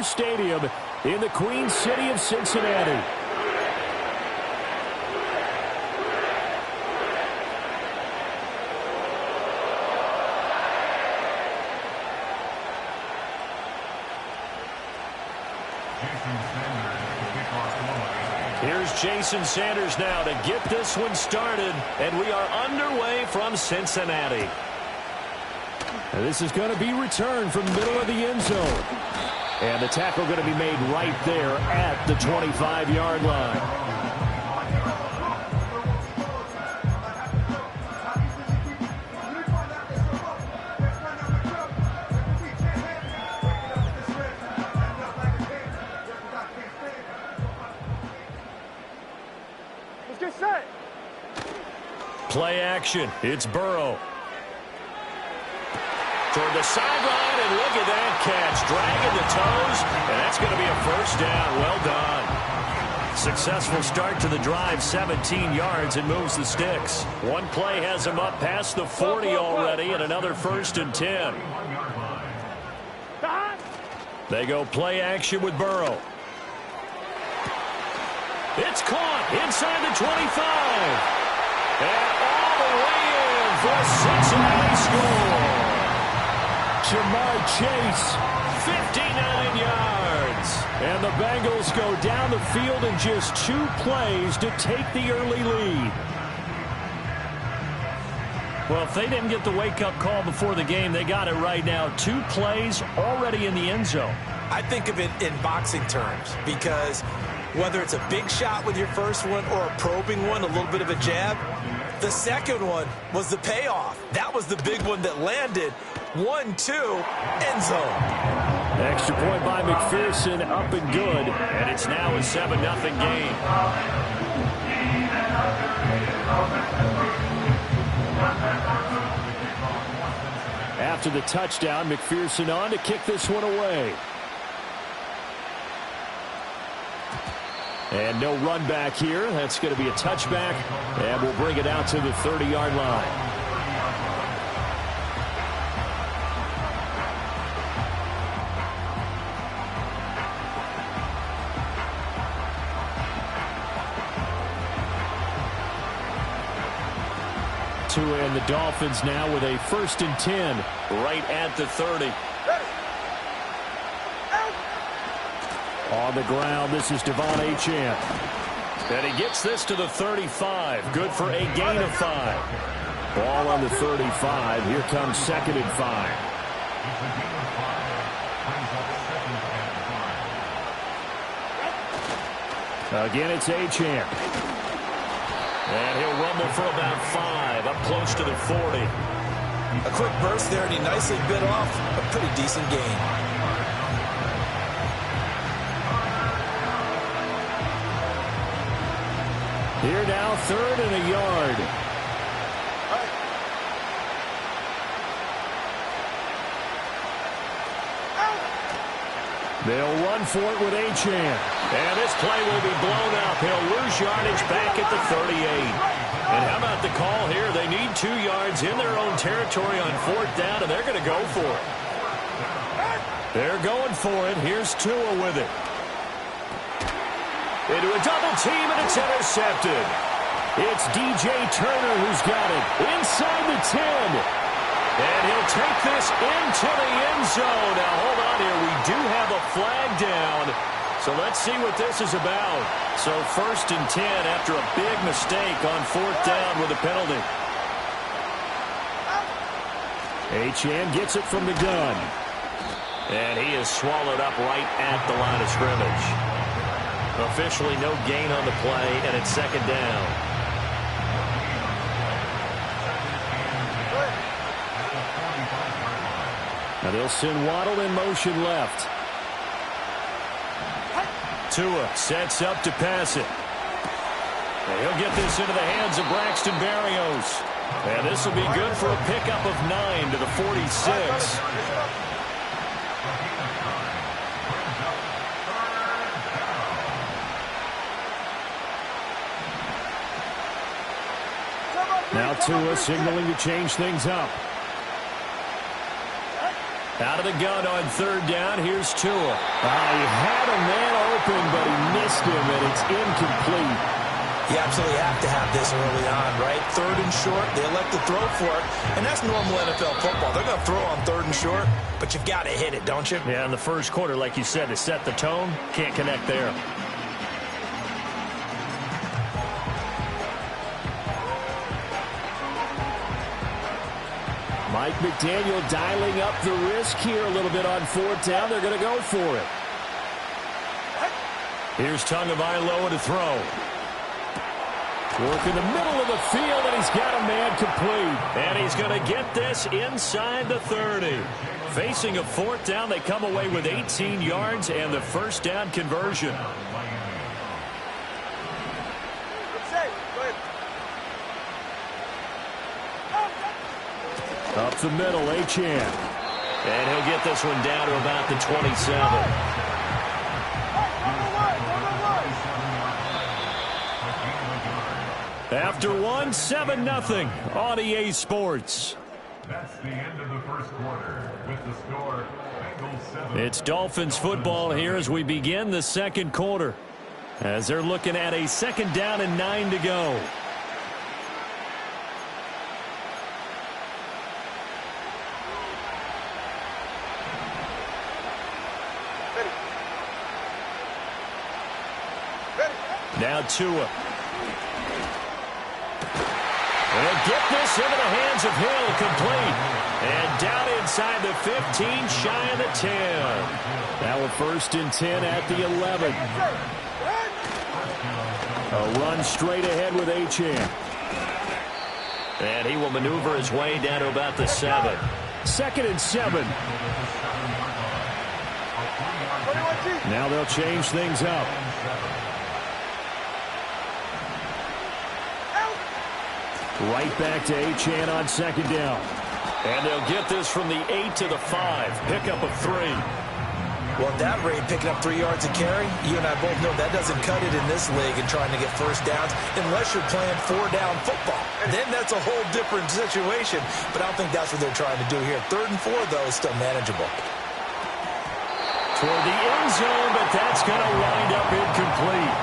Dodger Stadium in the Queen City of Cincinnati. Here's Jason Sanders now to get this one started, and we are underway from Cincinnati. And this is going to be returned from the middle of the end zone. And the tackle going to be made right there at the 25-yard line. Play action. It's Burrow. Toward the sideline, and look at that catch. Dragging the toes, and that's going to be a first down. Well done. Successful start to the drive, 17 yards, and moves the sticks. One play has him up past the 40 already, and another 1st and 10. They go play action with Burrow. It's caught inside the 25. And all the way in for a Cincinnati score. Jamar Chase, 59 yards. And the Bengals go down the field in just 2 plays to take the early lead. Well, if they didn't get the wake-up call before the game, they got it right now. 2 plays already in the end zone. I think of it in boxing terms because whether it's a big shot with your first one or a probing one, a little bit of a jab, the second one was the payoff. That was the big one that landed. 1-2, end zone. Extra point by McPherson, up and good. And it's now a 7-0 game. After the touchdown, McPherson on to kick this one away. And no run back here. That's going to be a touchback. And we'll bring it out to the 30-yard line. And the Dolphins now with a 1st and 10 right at the 30. On the ground, this is Devon Achane. And he gets this to the 35. Good for a gain of 5. Ball on the 35. Here comes 2nd and 5. Again, it's Achane. And he'll rumble for about 5, up close to the 40. A quick burst there, and he nicely bit off a pretty decent gain. Here now, 3rd and a yard. They'll run for it with Achane. And this play will be blown up. He'll lose yardage back at the 38. And how about the call here? They need 2 yards in their own territory on 4th down, and they're going to go for it. They're going for it. Here's Tua with it. Into a double team, and it's intercepted. It's DJ Turner who's got it inside the 10. And he'll take this into the end zone. Now, hold on here. We do have a flag down. So let's see what this is about. So 1st and 10 after a big mistake on 4th down with a penalty. Achane gets it from the gun. And he is swallowed up right at the line of scrimmage. Officially no gain on the play, and it's 2nd down. Now they'll send Waddle in motion left. Tua sets up to pass it. And he'll get this into the hands of Braxton Berrios. And this will be good for a pickup of 9 to the 46. Now Tua signaling to change things up. Out of the gun on third down. Here's Tua. He had a man open, but he missed him, and it's incomplete. You absolutely have to have this early on, right? Third and short, they elect to throw for it, and that's normal NFL football. They're going to throw on third and short, but you've got to hit it, don't you? Yeah, in the first quarter, like you said, to set the tone, can't connect there. Mike McDaniel dialing up the risk here a little bit on fourth down. They're going to go for it. Here's Tagovailoa to throw. Work in the middle of the field, and he's got a man complete. And he's going to get this inside the 30. Facing a fourth down, they come away with 18 yards and the first down conversion. Up the middle, Achane. And he'll get this one down to about the 27. After 7-0 on EA Sports. That's the end of the first quarter with the score Bengals 7. It's Dolphins football here as we begin the second quarter. As they're looking at a second down and 9 to go. Now Tua. They'll get this into the hands of Hill, complete. And down inside the 15, shy of the 10. Now a 1st and 10 at the 11. A run straight ahead with Achane. And he will maneuver his way down to about the 7. 2nd and 7. Now they'll change things up. Right back to Achane on 2nd down. And they'll get this from the 8 to the 5. Pickup of 3. Well, at that rate, picking up 3 yards a carry, you and I both know that doesn't cut it in this league and trying to get first downs unless you're playing 4-down football. Then that's a whole different situation, but I don't think that's what they're trying to do here. 3rd and 4, though, is still manageable. Toward the end zone, but that's going to wind up incomplete.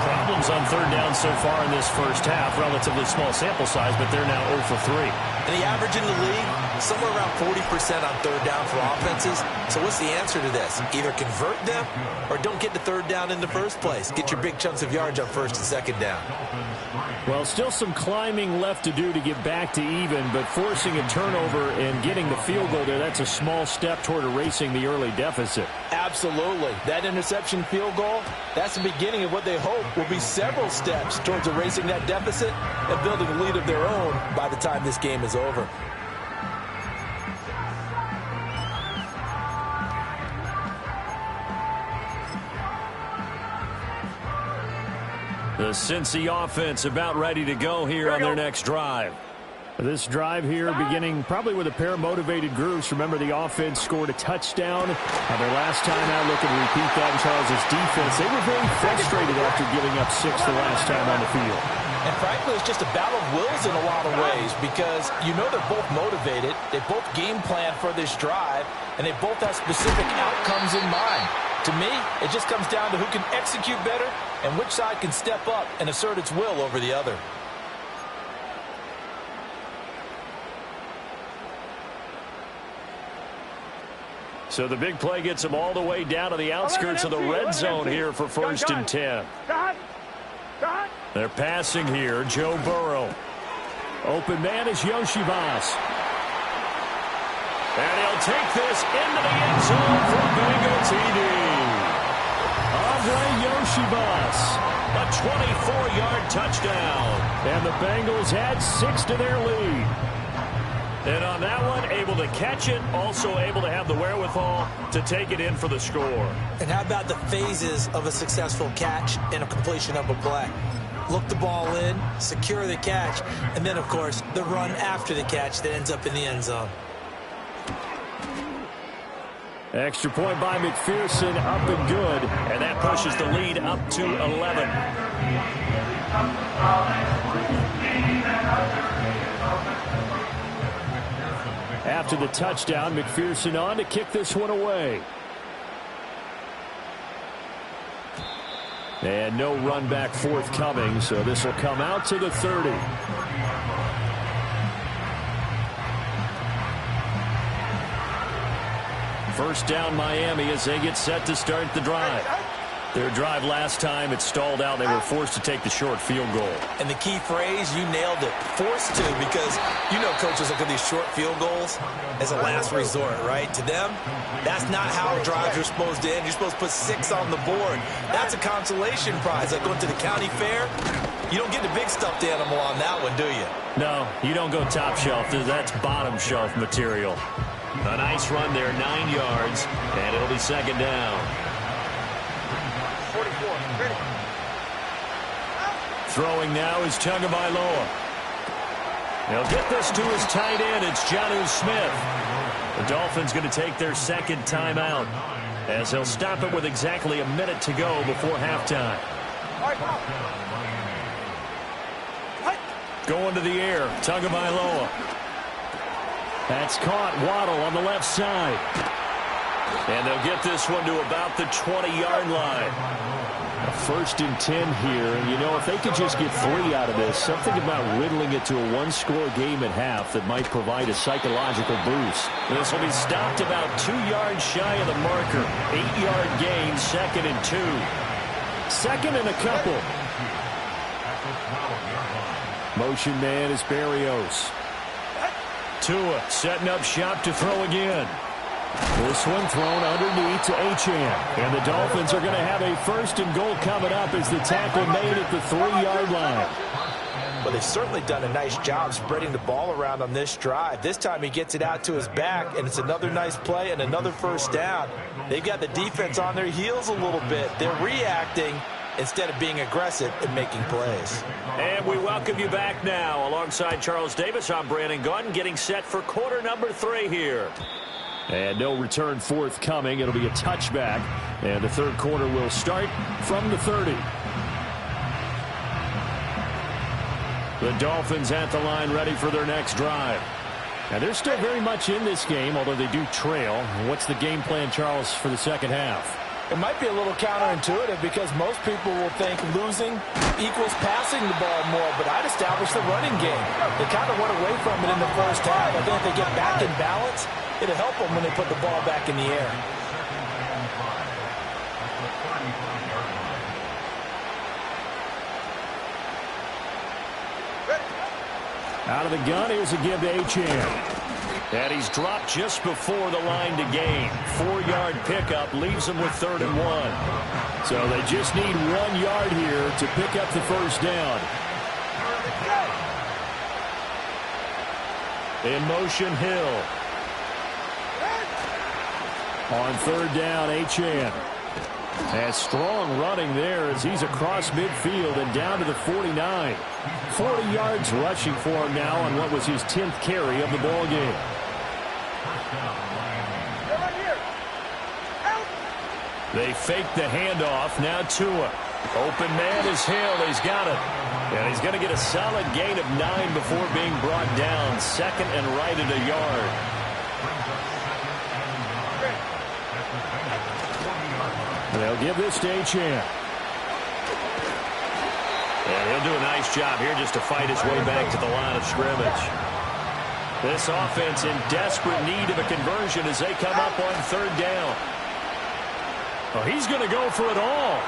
Problems on 3rd down so far in this first half. Relatively small sample size, but they're now 0 for 3. And the average in the league, somewhere around 40% on 3rd down for offenses. So what's the answer to this? Either convert them or don't get to 3rd down in the first place. Get your big chunks of yards on 1st and 2nd down. Well, still some climbing left to do to get back to even, but forcing a turnover and getting the field goal there, that's a small step toward erasing the early deficit. Absolutely. That interception field goal, that's the beginning of what they hope will be several steps towards erasing that deficit and building a lead of their own by the time this game is over. The Cincy offense about ready to go here on their next drive. This drive here beginning probably with a pair of motivated groups. Remember, the offense scored a touchdown. Their last time out, looking to repeat that in Charles' defense. They were very frustrated after giving up 6 the last time on the field. And frankly, it's just a battle of wills in a lot of ways because you know they're both motivated. They both game plan for this drive, and they both have specific outcomes in mind. To me, it just comes down to who can execute better and which side can step up and assert its will over the other. So the big play gets them all the way down to the outskirts of the red zone here for 1st and 10. They're passing here. Joe Burrow. Open man is Yoshibas. And he'll take this into the end zone for Bengal TD. Andre Yoshibas. A 24-yard touchdown. And the Bengals add 6 to their lead. And on that one, able to catch it, also able to have the wherewithal to take it in for the score. And how about the phases of a successful catch and a completion of a play? Look the ball in, secure the catch, and then, of course, the run after the catch that ends up in the end zone. Extra point by McPherson, up and good. And that pushes the lead up to 11. After the touchdown, McPherson on to kick this one away. And no run back forthcoming, so this will come out to the 30. First down Miami as they get set to start the drive. Their drive last time, it stalled out. They were forced to take the short field goal. And the key phrase, you nailed it, forced to, because you know coaches look at these short field goals as a last resort, right? To them, that's not how drives are supposed to end. You're supposed to put 6 on the board. That's a consolation prize. Like going to the county fair, you don't get the big stuffed animal on that one, do you? No, you don't go top shelf. That's bottom shelf material. A nice run there, 9 yards, and it'll be second down. 44, ready. Throwing now is Tagovailoa. He'll get this to his tight end. It's Jonnu Smith. The Dolphins going to take their second timeout as they'll stop it with exactly a minute to go before halftime. All right, come on. Going to the air, Tagovailoa. That's caught. Waddle on the left side. And they'll get this one to about the 20-yard line. A 1st and 10 here. You know, if they could just get 3 out of this, something about whittling it to a 1-score game at half that might provide a psychological boost. This will be stopped about 2 yards shy of the marker. 8-yard gain, 2nd and 2. 2nd and a couple. Motion man is Berrios. Tua setting up shop to throw again. This one thrown underneath to Achane. And the Dolphins are going to have a 1st and goal coming up as the tackle made at the 3-yard line. Well, they've certainly done a nice job spreading the ball around on this drive. This time he gets it out to his back, and it's another nice play and another 1st down. They've got the defense on their heels a little bit. They're reacting instead of being aggressive and making plays. And we welcome you back now. Alongside Charles Davis, I'm Brandon Gunn, getting set for quarter number 3 here. And no return forthcoming. It'll be a touchback. And the third quarter will start from the 30. The Dolphins at the line ready for their next drive. Now they're still very much in this game, although they do trail. What's the game plan, Charles, for the second half? It might be a little counterintuitive because most people will think losing equals passing the ball more, but I'd establish the running game. They kind of went away from it in the first half. I think if they get back in balance, it'll help them when they put the ball back in the air. Out of the gun, here's a give to Achane. And he's dropped just before the line to gain. 4-yard pickup leaves them with 3rd and 1. So they just need 1 yard here to pick up the 1st down. In motion, Hill. On 3rd down, Achane. And strong running there as he's across midfield and down to the 49. 40 yards rushing for him now on what was his 10th carry of the ball game. They fake the handoff. Now Tua. Open man is Hill. He's got it. And he's going to get a solid gain of 9 before being brought down. 2nd and right at a yard. And they'll give this to Achane. And he'll do a nice job here just to fight his way back to the line of scrimmage. This offense in desperate need of a conversion as they come up on 3rd down. Oh, he's going to go for it all.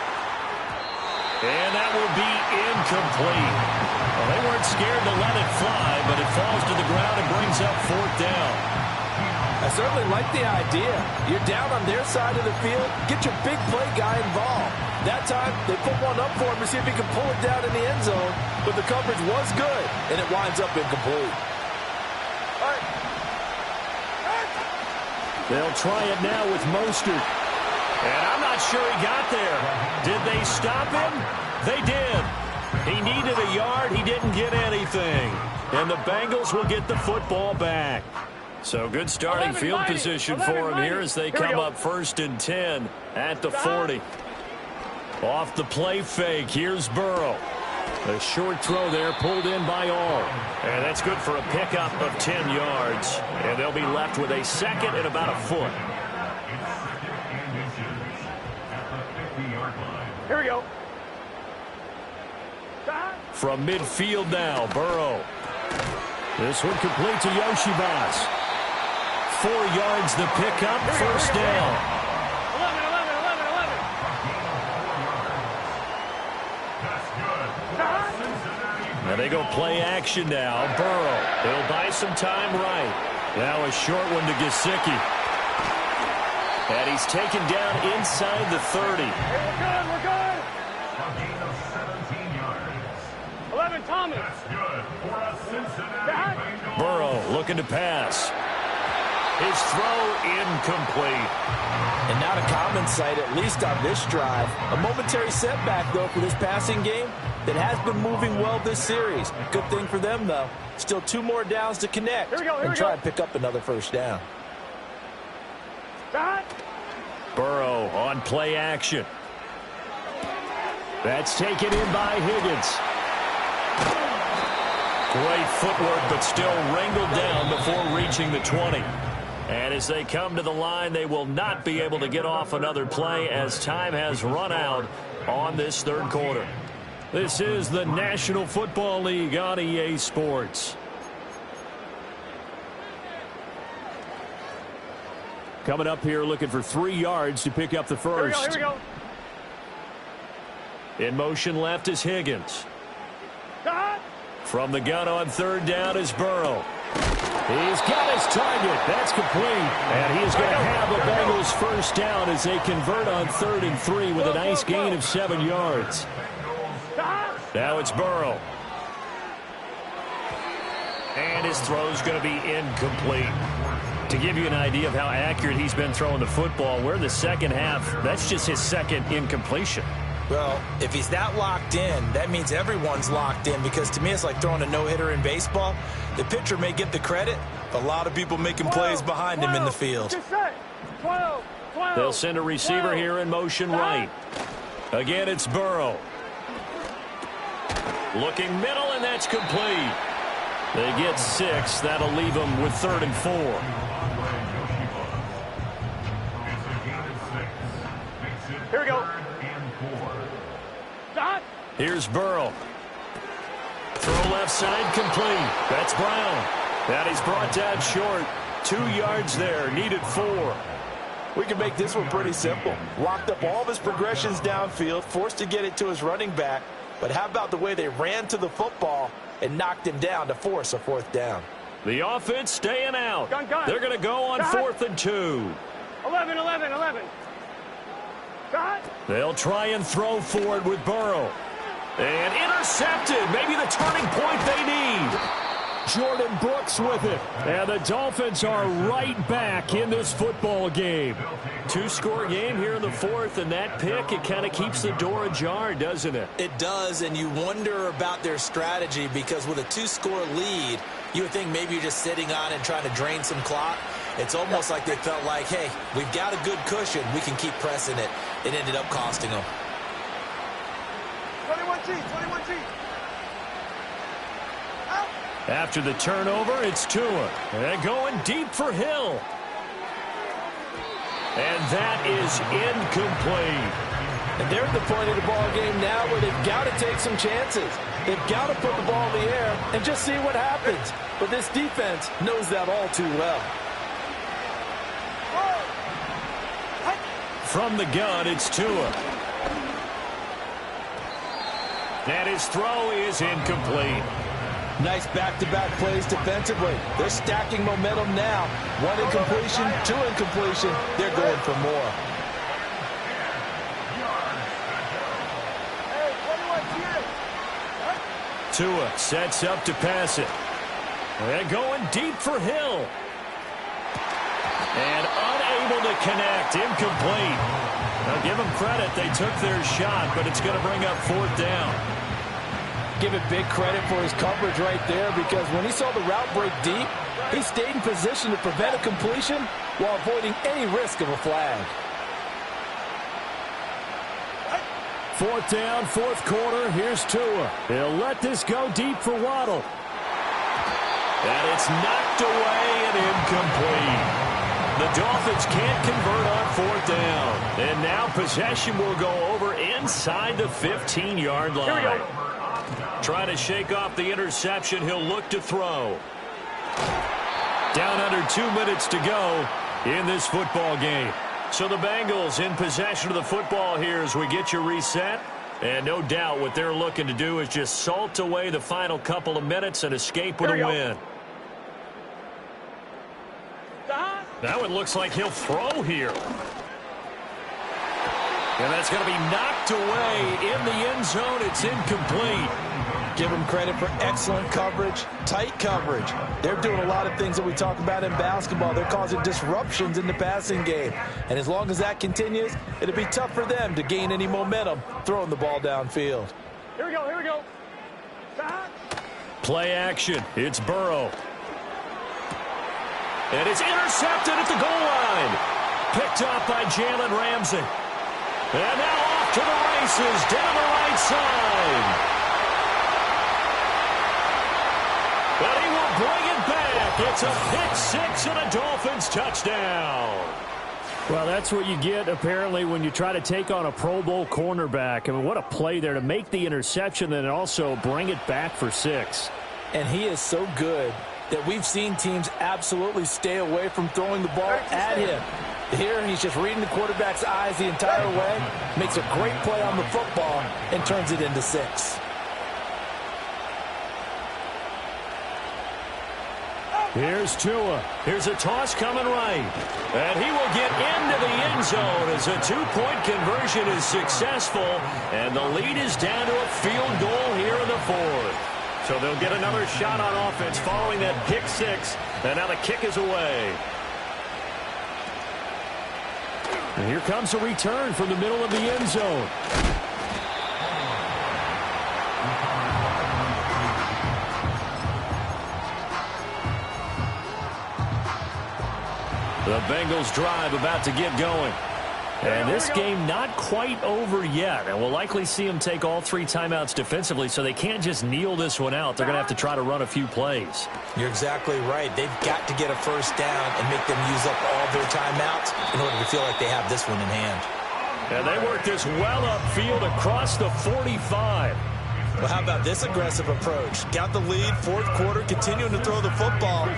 And that will be incomplete. Well, they weren't scared to let it fly, but it falls to the ground and brings up 4th down. I certainly like the idea. You're down on their side of the field. Get your big play guy involved. That time, they put one up for him to see if he can pull it down in the end zone. But the coverage was good, and it winds up incomplete. They'll try it now with Mostert. And I'm not sure he got there. Did they stop him? They did. He needed a yard. He didn't get anything. And the Bengals will get the football back. So good starting field position for him here as they come up 1st and 10 at the 40. Off the play fake, here's Burrow. A short throw there pulled in by all. And that's good for a pickup of 10 yards. And they'll be left with a second and about a foot. Here we go. From midfield now, Burrow. This one complete to Yoshibas. 4 yards the pickup, first down. 11. Now they go play action now. Burrow. He'll buy some time right. Now a short one to Gesicki. And he's taken down inside the 30. Hey, we're good, we're good. A gain of 17 yards. 11, Thomas. That's good for a Cincinnati Bengals. Burrow looking to pass. His throw incomplete. And not a common sight, at least on this drive. A momentary setback, though, for this passing game that has been moving well this series. Good thing for them, though. Still 2 more downs to connect and try and pick up another first down. Burrow on play action. That's taken in by Higgins. Great footwork, but still wrangled down before reaching the 20. And as they come to the line, they will not be able to get off another play as time has run out on this third quarter. This is the National Football League on EA Sports. Coming up here looking for 3 yards to pick up the first. Here we go, here we go. In motion left is Higgins. From the gun on third down is Burrow. He's got his target. That's complete. And he is going to have the Bengals first down as they convert on 3rd and 3 with a nice gain of 7 yards. Now it's Burrow. And his throw's going to be incomplete. To give you an idea of how accurate he's been throwing the football, we're in the second half. That's just his second incompletion. Well, if he's that locked in, that means everyone's locked in, because to me it's like throwing a no-hitter in baseball. The pitcher may get the credit, but a lot of people making plays behind him in the field. 12. They'll send a receiver here in motion right. Again, it's Burrow. Looking middle, and that's complete. They get 6. That'll leave them with 3rd and 4. Here we go. Here's Burrow. Throw left side complete. That's Brown. That he's brought down short. 2 yards there. Needed 4. We can make this one pretty simple. Locked up all of his progressions downfield, forced to get it to his running back. But how about the way they ran to the football and knocked him down to force a 4th down? The offense staying out. Gun. They're going to go on 4th and 2. 11. They'll try and throw forward with Burrow. And intercepted. Maybe the turning point they need. Jordan Brooks with it. And the Dolphins are right back in this football game. 2-score game here in the 4th, and that pick, it kind of keeps the door ajar, doesn't it? It does, and you wonder about their strategy, because with a 2-score lead, you would think maybe you're just sitting on it and trying to drain some clock. It's almost like they felt like, hey, we've got a good cushion. We can keep pressing it. It ended up costing them. 21T. After the turnover, it's Tua. And going deep for Hill. And that is incomplete. And they're at the point of the ball game now where they've got to take some chances. They've got to put the ball in the air and just see what happens. But this defense knows that all too well. From the gun, it's Tua. And his throw is incomplete. Nice back-to-back plays defensively. They're stacking momentum now. 1 incompletion, 2 incompletion. They're going for more. Tua sets up to pass it. They're going deep for Hill. And unable to connect. Incomplete. Now give them credit. They took their shot, but it's going to bring up 4th down. Give it big credit for his coverage right there, because when he saw the route break deep, he stayed in position to prevent a completion while avoiding any risk of a flag. 4th down, 4th quarter. Here's Tua. He'll let this go deep for Waddle. And it's knocked away and incomplete. The Dolphins can't convert on 4th down. And now possession will go over inside the 15-yard line. Here we go. Trying to shake off the interception. He'll look to throw. Down under 2 minutes to go in this football game. So the Bengals in possession of the football here as we get you reset. And no doubt what they're looking to do is just salt away the final couple of minutes and escape with a win. That one looks like he'll throw here. And that's going to be knocked away in the end zone. It's incomplete. Give them credit for excellent coverage, tight coverage. They're doing a lot of things that we talk about in basketball. They're causing disruptions in the passing game. And as long as that continues, it'll be tough for them to gain any momentum throwing the ball downfield. Here we go, here we go. Play action. It's Burrow. And it's intercepted at the goal line. Picked up by Jalen Ramsey. And now off to the races down the right side. But he will bring it back. It's a pick-6 and a Dolphins touchdown. Well, that's what you get, apparently, when you try to take on a Pro Bowl cornerback. I mean, what a play there to make the interception and also bring it back for 6. And he is so good that we've seen teams absolutely stay away from throwing the ball at him. Here, he's just reading the quarterback's eyes the entire way, makes a great play on the football, and turns it into 6. Here's Tua. Here's a toss coming right. And he will get into the end zone as a 2-point conversion is successful. And the lead is down to a field goal here in the 4th. So they'll get another shot on offense following that pick-6. And now the kick is away. And here comes a return from the middle of the end zone. The Bengals drive about to get going. And this game not quite over yet. And we'll likely see them take all 3 timeouts defensively, so they can't just kneel this one out. They're going to have to try to run a few plays. You're exactly right. They've got to get a first down and make them use up all their timeouts in order to feel like they have this one in hand. And they work this well upfield across the 45. Well, how about this aggressive approach? Got the lead, 4th quarter, continuing to throw the football.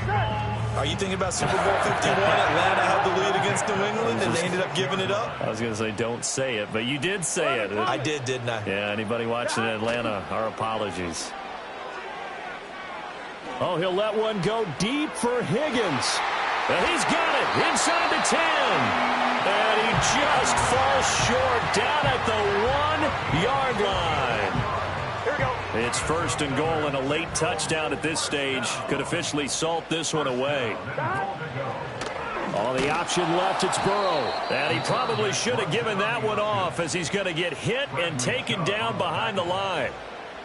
Are you thinking about Super Bowl 51? Atlanta had the lead against New England, and they ended up giving it up? I was going to say don't say it, but you did say it. I did, didn't I? Yeah, anybody watching Atlanta, our apologies. Oh, he'll let one go deep for Higgins. And he's got it inside the 10. And he just falls short down at the 1-yard line. It's 1st and goal and a late touchdown at this stage. Could officially salt this one away. All the option left, it's Burrow. And he probably should have given that one off as he's going to get hit and taken down behind the line.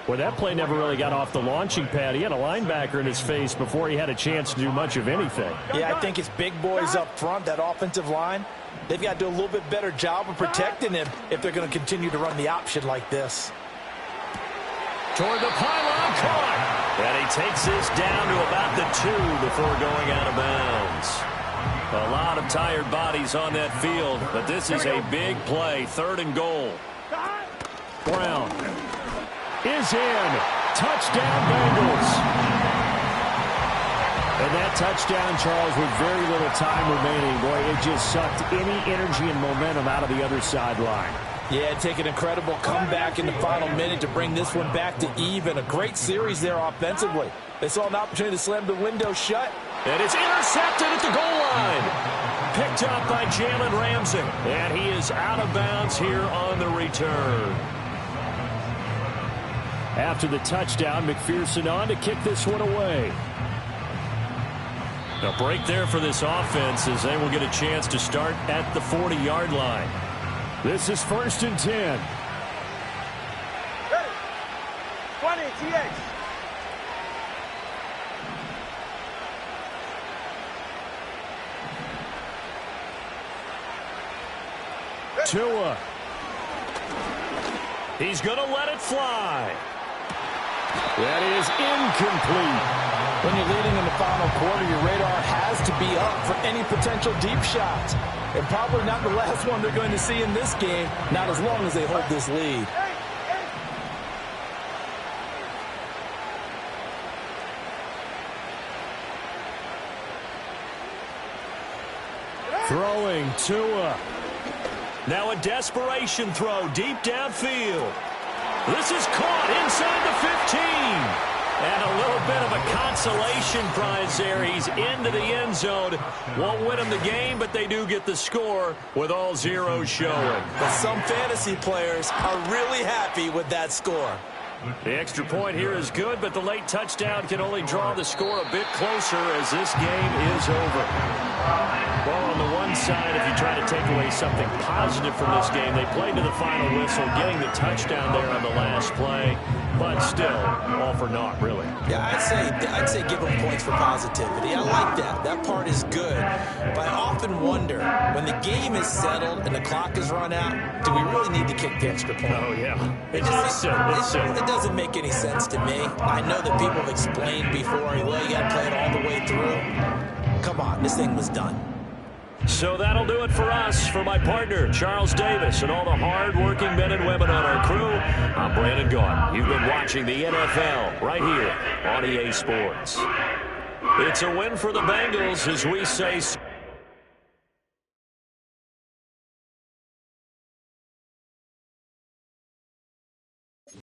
Well, that play never really got off the launching pad. He had a linebacker in his face before he had a chance to do much of anything. Yeah, I think it's big boys up front, that offensive line. They've got to do a little bit better job of protecting him if they're going to continue to run the option like this. Toward the pylon, caught. And he takes this down to about the 2 before going out of bounds. A lot of tired bodies on that field, but this is a big play. 3rd and goal. Brown is in. Touchdown, Bengals. And that touchdown, Charles, with very little time remaining. Boy, it just sucked any energy and momentum out of the other sideline. Yeah, take an incredible comeback in the final minute to bring this one back to even. A great series there offensively. They saw an opportunity to slam the window shut. And it's intercepted at the goal line. Picked up by Jalen Ramsey. And he is out of bounds here on the return. After the touchdown, McPherson on to kick this one away. A break there for this offense as they will get a chance to start at the 40-yard line. This is 1st and 10. Ready. 20, TX. Tua. He's going to let it fly. That is incomplete. When you're leading in the final quarter, your radar has to be up for any potential deep shots. And probably not the last one they're going to see in this game, not as long as they hold this lead. Throwing Tua. Now a desperation throw deep downfield. This is caught inside the 15. And a little bit of a consolation prize there. He's into the end zone. Won't win him the game, but they do get the score with all zeros showing. But some fantasy players are really happy with that score. The extra point here is good, but the late touchdown can only draw the score a bit closer as this game is over. Well, on the one side, if you try to take away something positive from this game, they played to the final whistle, getting the touchdown there on the last play, but still, all for naught, really. Yeah, I'd say give them points for positivity. I like that. That part is good. But I often wonder, when the game is settled and the clock is run out, do we really need to kick the extra point? Oh, yeah. It doesn't make any sense to me. I know that people have explained before, well, you got to play it all the way through. Come on, this thing was done. So that'll do it for us. For my partner, Charles Davis, and all the hard-working men and women on our crew, I'm Brandon Gaudin. You've been watching the NFL right here on EA Sports. It's a win for the Bengals as we say...